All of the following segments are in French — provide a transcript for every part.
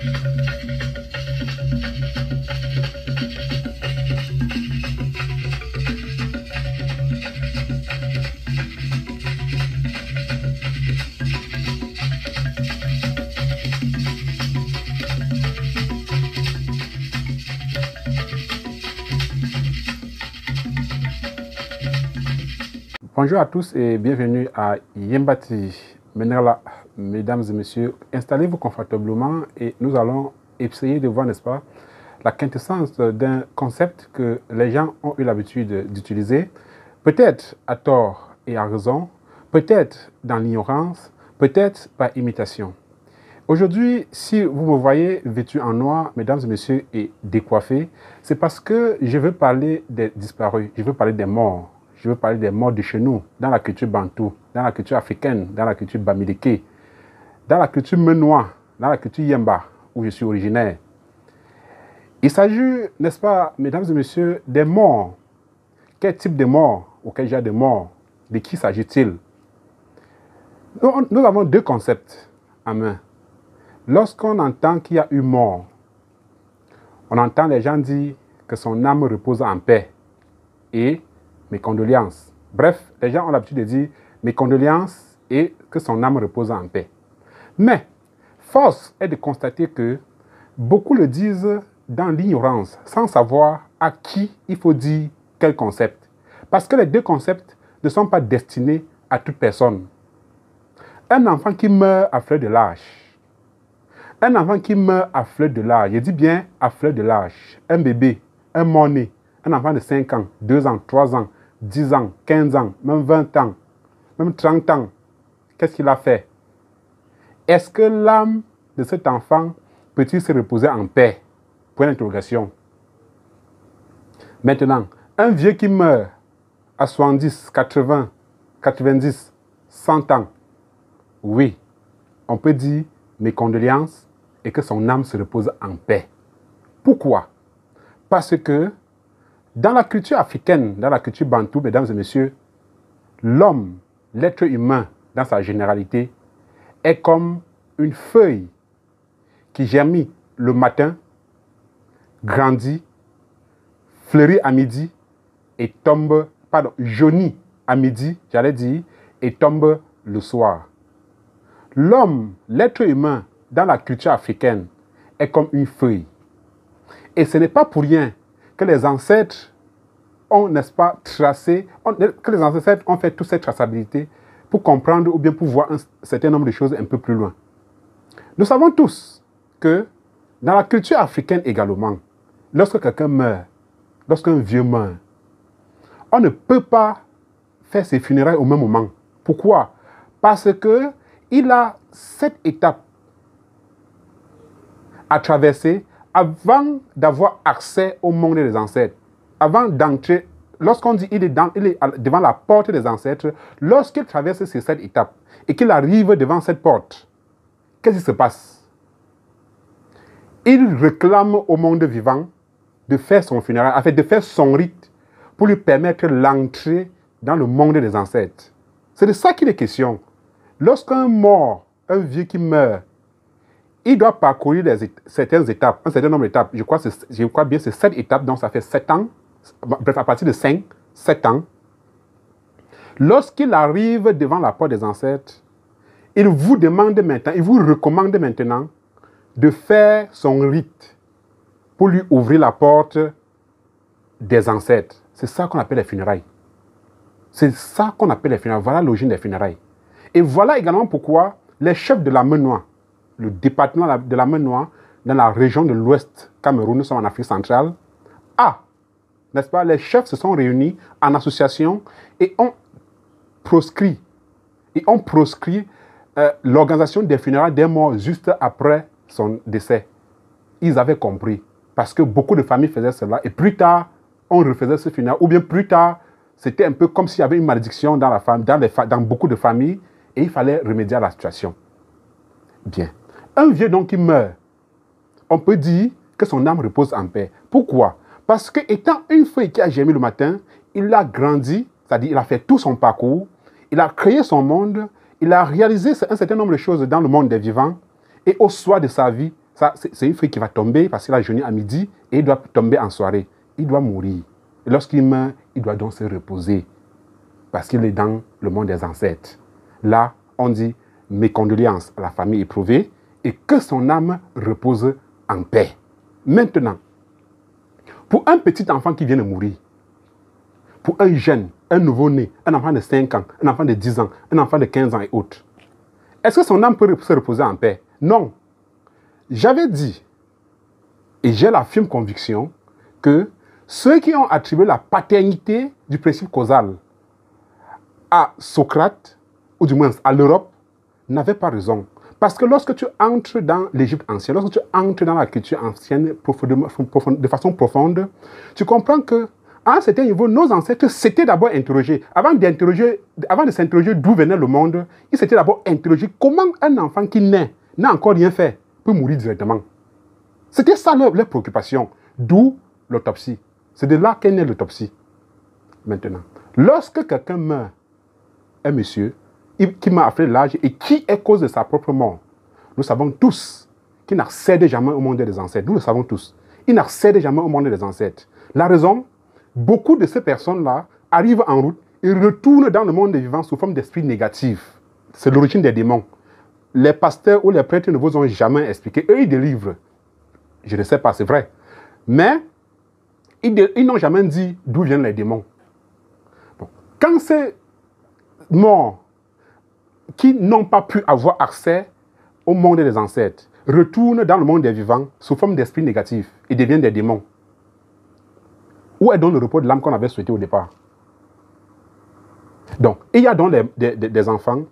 Bonjour à tous et bienvenue à Yembati Menela. Mesdames et messieurs, installez-vous confortablement et nous allons essayer de voir, n'est-ce pas, la quintessence d'un concept que les gens ont eu l'habitude d'utiliser, peut-être à tort et à raison, peut-être dans l'ignorance, peut-être par imitation. Aujourd'hui, si vous me voyez vêtu en noir, mesdames et messieurs, et décoiffé, c'est parce que je veux parler des disparus, je veux parler des morts. Je veux parler des morts de chez nous, dans la culture bantou, dans la culture africaine, dans la culture bamileke, dans la culture menois, dans la culture yemba, où je suis originaire. Il s'agit, n'est-ce pas, mesdames et messieurs, des morts. Quel type de morts ou quel genre de morts? De qui s'agit-il? Nous avons deux concepts en main. Lorsqu'on entend qu'il y a eu mort, on entend les gens dire que son âme repose en paix et mes condoléances. Bref, les gens ont l'habitude de dire mes condoléances et que son âme repose en paix. Mais, force est de constater que beaucoup le disent dans l'ignorance, sans savoir à qui il faut dire quel concept. Parce que les deux concepts ne sont pas destinés à toute personne. Un enfant qui meurt à fleur de l'âge. Un enfant qui meurt à fleur de l'âge. Je dis bien à fleur de l'âge. Un bébé, un mort-né, un enfant de 5 ans, 2 ans, 3 ans, 10 ans, 15 ans, même 20 ans, même 30 ans, qu'est-ce qu'il a fait? Est-ce que l'âme de cet enfant peut-il se reposer en paix? Point d'interrogation. Maintenant, un vieux qui meurt à 70, 80, 90, 100 ans, oui, on peut dire mes condoléances et que son âme se repose en paix. Pourquoi? Parce que dans la culture africaine, dans la culture bantou, mesdames et messieurs, l'homme, l'être humain, dans sa généralité, est comme une feuille qui germe le matin, grandit, fleurit à midi et tombe, jaunit à midi, j'allais dire, et tombe le soir. L'homme, l'être humain, dans la culture africaine, est comme une feuille. Et ce n'est pas pour rien que les ancêtres ont, n'est-ce pas, tracé, que les ancêtres ont fait toute cette traçabilité pour comprendre ou bien pour voir un certain nombre de choses un peu plus loin. Nous savons tous que dans la culture africaine également, lorsque quelqu'un meurt, lorsqu'un vieux meurt, on ne peut pas faire ses funérailles au même moment. Pourquoi? Parce que il a 7 étapes à traverser avant d'avoir accès au monde des ancêtres, avant d'entrer, lorsqu'on dit il est devant la porte des ancêtres, lorsqu'il traverse ces 7 étapes et qu'il arrive devant cette porte, qu'est-ce qui se passe? Il réclame au monde vivant de faire son funérail, en fait de faire son rite pour lui permettre l'entrée dans le monde des ancêtres. C'est de ça qu'il est question. Lorsqu'un mort, un vieux qui meurt, il doit parcourir certaines étapes, un certain nombre d'étapes. Je crois bien c'est 7 étapes, donc ça fait 7 ans. Bref, à partir de 5, 7 ans. Lorsqu'il arrive devant la porte des ancêtres, il vous demande maintenant, il vous recommande maintenant de faire son rite pour lui ouvrir la porte des ancêtres. C'est ça qu'on appelle les funérailles. C'est ça qu'on appelle les funérailles. Voilà l'origine des funérailles. Et voilà également pourquoi les chefs de la Menois, le département de la Menois, dans la région de l'Ouest Cameroun, nous sommes en Afrique centrale, n'est-ce pas, les chefs se sont réunis en association et ont proscrit l'organisation des funérailles des morts juste après son décès. Ils avaient compris, parce que beaucoup de familles faisaient cela, et plus tard, on refaisait ce funérail, ou bien plus tard, c'était un peu comme s'il y avait une malédiction dans dans beaucoup de familles, et il fallait remédier à la situation. Bien. Un vieux donc qui meurt, on peut dire que son âme repose en paix. Pourquoi? Parce que étant une feuille qui a germé le matin, il a grandi, c'est-à-dire il a fait tout son parcours, il a créé son monde, il a réalisé un certain nombre de choses dans le monde des vivants, et au soir de sa vie, Ça, c'est une feuille qui va tomber parce qu'il a jeûné à midi et il doit tomber en soirée. Il doit mourir. Et lorsqu'il meurt, il doit donc se reposer parce qu'il est dans le monde des ancêtres. Là, on dit mes condoléances à la famille éprouvée et que son âme repose en paix. Maintenant, pour un petit enfant qui vient de mourir, pour un jeune, un nouveau-né, un enfant de 5 ans, un enfant de 10 ans, un enfant de 15 ans et autres, est-ce que son âme peut se reposer en paix? Non. J'avais dit, et j'ai la ferme conviction, que ceux qui ont attribué la paternité du principe causal à Socrate, ou du moins à l'Europe, n'avaient pas raison. Parce que lorsque tu entres dans l'Égypte ancienne, lorsque tu entres dans la culture ancienne de façon profonde, tu comprends que à un certain niveau, nos ancêtres s'étaient d'abord interrogés. Avant de s'interroger d'où venait le monde, ils s'étaient d'abord interrogés comment un enfant qui naît, n'a encore rien fait, peut mourir directement. C'était ça leur préoccupation. D'où l'autopsie. C'est de là qu'est née l'autopsie. Maintenant, lorsque quelqu'un meurt, un monsieur qui m'a appelé l'âge et qui est cause de sa propre mort, nous savons tous qu'il n'accède jamais au monde des ancêtres. Nous le savons tous. Il n'accède jamais au monde des ancêtres. La raison, beaucoup de ces personnes-là arrivent en route et retournent dans le monde des vivants sous forme d'esprit négatif. C'est l'origine des démons. Les pasteurs ou les prêtres ne vous ont jamais expliqué. Eux, ils délivrent. Je ne sais pas, c'est vrai. Mais ils n'ont jamais dit d'où viennent les démons. Bon. Quand ces morts qui n'ont pas pu avoir accès au monde des ancêtres retournent dans le monde des vivants sous forme d'esprit négatif et deviennent des démons, où est donc le repos de l'âme qu'on avait souhaité au départ? Donc, il y a donc des enfants.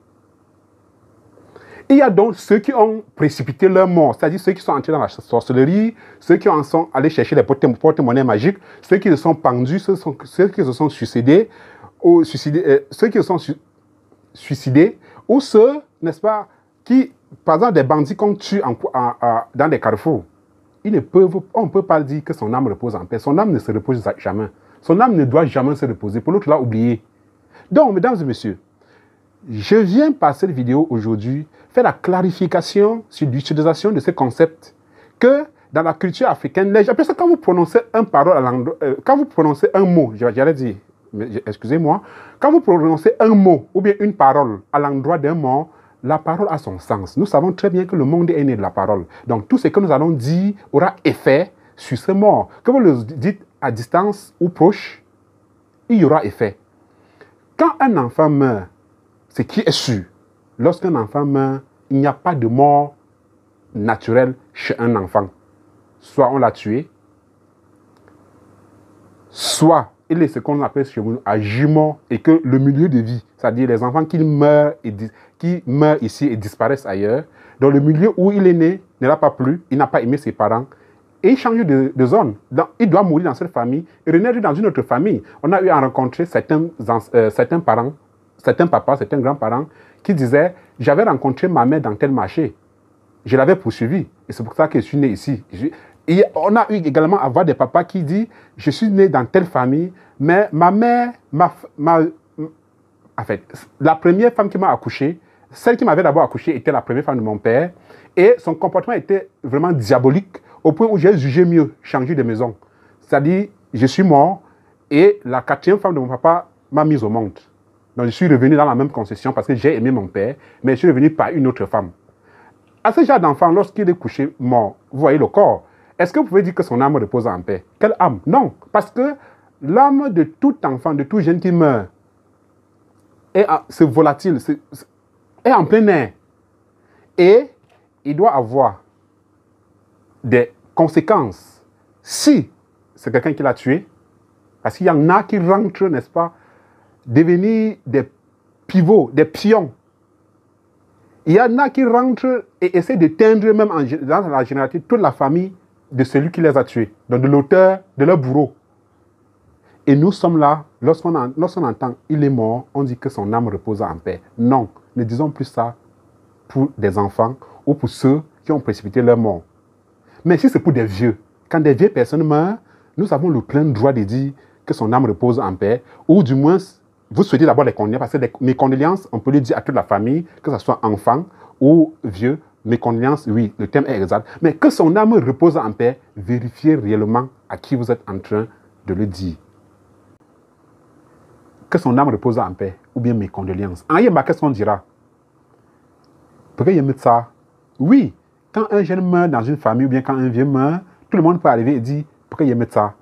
Il y a donc ceux qui ont précipité leur mort, c'est-à-dire ceux qui sont entrés dans la sorcellerie, ceux qui en sont allés chercher les porte-monnaies magiques, ceux qui se sont pendus, ceux qui se sont suicidés, ou ceux qui se sont suicidés, ou ceux, n'est-ce pas, qui, par exemple, des bandits qu'on tue dans des carrefours, on ne peut pas dire que son âme repose en paix. Son âme ne se repose jamais. Son âme ne doit jamais se reposer. Pour l'autre, l'a oublié. Donc, mesdames et messieurs, je viens par cette vidéo aujourd'hui faire la clarification sur l'utilisation de ce concept que dans la culture africaine, quand vous prononcez quand vous prononcez un mot, j'allais dire, excusez-moi, quand vous prononcez un mot ou bien une parole à l'endroit d'un mort, la parole a son sens. Nous savons très bien que le monde est né de la parole. Donc tout ce que nous allons dire aura effet sur ce mort. Que vous le dites à distance ou proche, il y aura effet. Quand un enfant meurt, ce qui est sûr, lorsqu'un enfant meurt, il n'y a pas de mort naturelle chez un enfant. Soit on l'a tué, soit il est ce qu'on appelle chez nous à jumeau et que le milieu de vie, c'est-à-dire les enfants qui meurent ici et disparaissent ailleurs, dans le milieu où il est né, ne l'a pas plu, il n'a pas aimé ses parents, et il change de zone. Il doit mourir dans cette famille et renaître dans une autre famille. On a eu à rencontrer certains parents, certains papas, certains grands-parents qui disaient « J'avais rencontré ma mère dans tel marché. Je l'avais poursuivi et c'est pour ça que je suis né ici. » Et on a eu également à voir des papas qui disent « Je suis né dans telle famille, mais ma mère, en fait, la première femme qui m'a accouché, celle qui m'avait d'abord accouché était la première femme de mon père et son comportement était vraiment diabolique au point où j'ai jugé mieux changer de maison. C'est-à-dire, je suis mort et la quatrième femme de mon papa m'a mise au monde. Donc, je suis revenu dans la même concession parce que j'ai aimé mon père, mais je suis revenu par une autre femme. À ce genre d'enfant, lorsqu'il est couché mort, vous voyez le corps, est-ce que vous pouvez dire que son âme repose en paix? Quelle âme? Non, parce que l'âme de tout enfant, de tout jeune qui meurt, c'est volatile, est en plein air. Et il doit avoir des conséquences si c'est quelqu'un qui l'a tué, parce qu'il y en a qui rentrent, n'est-ce pas, devenir des pivots, des pions. Il y en a qui rentrent et essaient d'éteindre même dans la généralité toute la famille de celui qui les a tués, donc de l'auteur, de leur bourreau. Et nous sommes là, lorsqu'on entend « il est mort », on dit que son âme repose en paix. Non, ne disons plus ça pour des enfants ou pour ceux qui ont précipité leur mort. Mais si c'est pour des vieux, quand des vieilles personnes meurent, nous avons le plein droit de dire que son âme repose en paix, ou du moins, vous souhaitez d'abord les condoléances, parce que mes condoléances, on peut le dire à toute la famille, que ce soit enfant ou vieux, mes condoléances, oui, le thème est exact. Mais que son âme repose en paix, vérifiez réellement à qui vous êtes en train de le dire. Que son âme repose en paix, ou bien mes condoléances. En Yéma, qu'est-ce qu'on dira? Pourquoi il y a ça? Oui, quand un jeune meurt dans une famille, ou bien quand un vieux meurt, tout le monde peut arriver et dire, pourquoi il y a ça?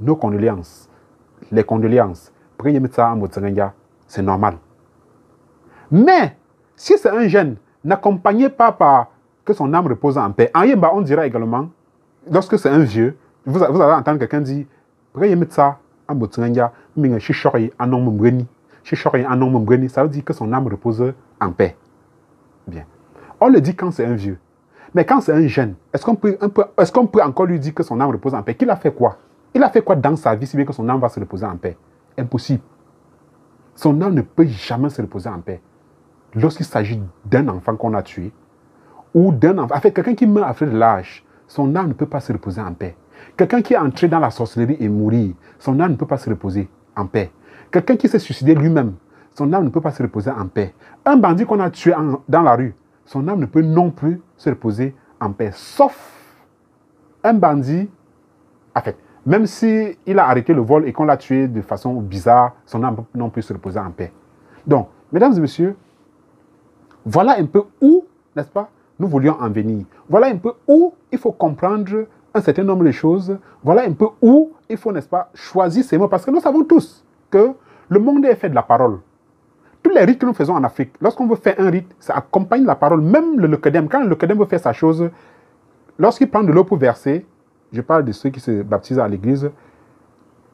Nos condoléances, les condoléances. Pourquoi il y a ça en Motsanganga? C'est normal. Mais, si c'est un jeune, n'accompagnez pas par que son âme repose en paix. En Yéma, on dira également, lorsque c'est un vieux, vous allez entendre quelqu'un dire, pourquoi il y a ça? Ça veut dire que son âme repose en paix. Bien. On le dit quand c'est un vieux. Mais quand c'est un jeune, est-ce qu'on peut encore lui dire que son âme repose en paix? Qu'il a fait quoi? Il a fait quoi dans sa vie si bien que son âme va se reposer en paix? Impossible. Son âme ne peut jamais se reposer en paix. Lorsqu'il s'agit d'un enfant qu'on a tué, ou d'un enfant, avec quelqu'un qui meurt après de l'âge, son âme ne peut pas se reposer en paix. Quelqu'un qui est entré dans la sorcellerie et mourir, son âme ne peut pas se reposer en paix. Quelqu'un qui s'est suicidé lui-même, son âme ne peut pas se reposer en paix. Un bandit qu'on a tué dans la rue, son âme ne peut non plus se reposer en paix. Sauf un bandit, en fait, même s'il a arrêté le vol et qu'on l'a tué de façon bizarre, son âme non plus se reposer en paix. Donc, mesdames et messieurs, voilà un peu où, n'est-ce pas, nous voulions en venir. Voilà un peu où il faut comprendre un certain nombre de choses. Voilà un peu où il faut, n'est-ce pas, choisir ces mots. Parce que nous savons tous que le monde est fait de la parole. Tous les rites que nous faisons en Afrique, lorsqu'on veut faire un rite, ça accompagne la parole. Même le Lekedem, quand le Lekedem veut faire sa chose, lorsqu'il prend de l'eau pour verser, je parle de ceux qui se baptisent à l'église,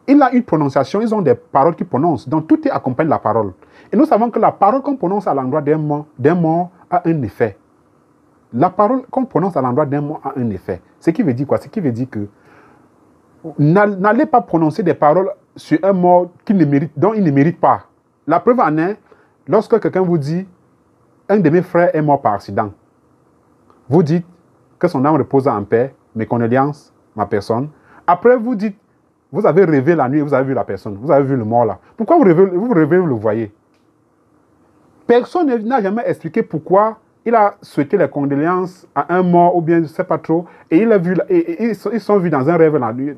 il a une prononciation, ils ont des paroles qu'ils prononcent. Donc tout est accompagné de la parole. Et nous savons que la parole qu'on prononce à l'endroit d'un mort a un effet. La parole qu'on prononce à l'endroit d'un mot a un effet. Ce qui veut dire quoi? Ce qui veut dire que n'allez pas prononcer des paroles sur un mort dont il ne mérite pas. La preuve en est, lorsque quelqu'un vous dit, un de mes frères est mort par accident, vous dites que son âme repose en paix, mes condoléances, ma personne. Après, vous dites, vous avez rêvé la nuit, vous avez vu la personne, vous avez vu le mort là. Pourquoi vous rêvez, vous le voyez? Personne n'a jamais expliqué pourquoi il a souhaité les condoléances à un mort ou bien je ne sais pas trop, et il a vu, ils sont vus dans un rêve la nuit,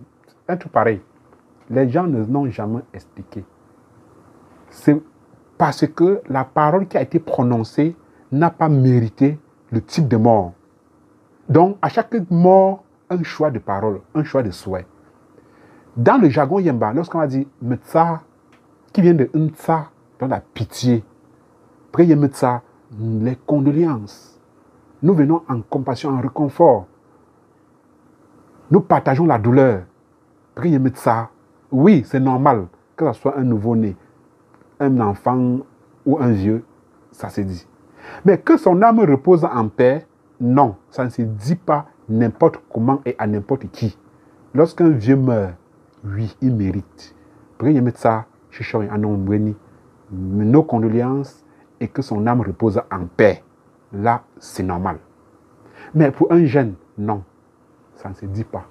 un truc pareil. Les gens ne l'ont jamais expliqué. C'est parce que la parole qui a été prononcée n'a pas mérité le type de mort. Donc, à chaque mort, un choix de parole, un choix de souhait. Dans le jargon Yemba, lorsqu'on a dit Metsa, qui vient de Ntsa, dans la pitié, priez Metsa, les condoléances. Nous venons en compassion, en réconfort. Nous partageons la douleur. Priez Metsa. Oui, c'est normal que ce soit un nouveau-né, un enfant ou un vieux, ça se dit. Mais que son âme repose en paix, non, ça ne se dit pas n'importe comment et à n'importe qui. Lorsqu'un vieux meurt, oui, il mérite. Priez Metsa, Chichori, Anombweni, nos condoléances et que son âme repose en paix. Là, c'est normal. Mais pour un jeune, non, ça ne se dit pas.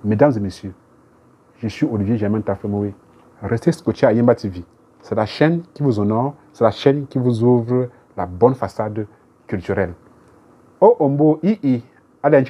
Mesdames et messieurs, je suis Olivier Germain Tafemoé. Restez scotchés à Yemba TV. C'est la chaîne qui vous honore, c'est la chaîne qui vous ouvre la bonne façade culturelle. Oh, ombo, allez, un